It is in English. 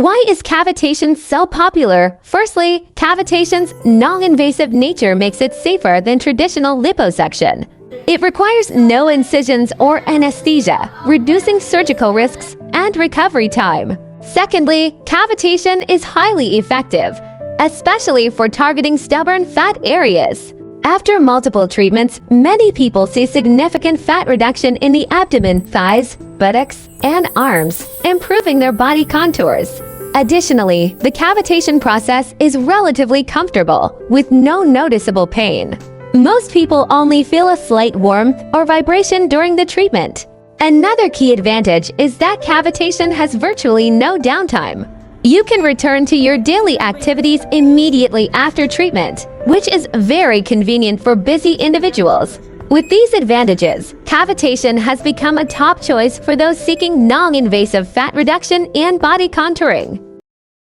Why is cavitation so popular? Firstly, cavitation's non-invasive nature makes it safer than traditional liposuction. It requires no incisions or anesthesia, reducing surgical risks and recovery time. Secondly, cavitation is highly effective, especially for targeting stubborn fat areas. After multiple treatments, many people see significant fat reduction in the abdomen, thighs, buttocks, and arms, improving their body contours. Additionally, the cavitation process is relatively comfortable, with no noticeable pain. Most people only feel a slight warmth or vibration during the treatment. Another key advantage is that cavitation has virtually no downtime. You can return to your daily activities immediately after treatment, which is very convenient for busy individuals. With these advantages, cavitation has become a top choice for those seeking non-invasive fat reduction and body contouring.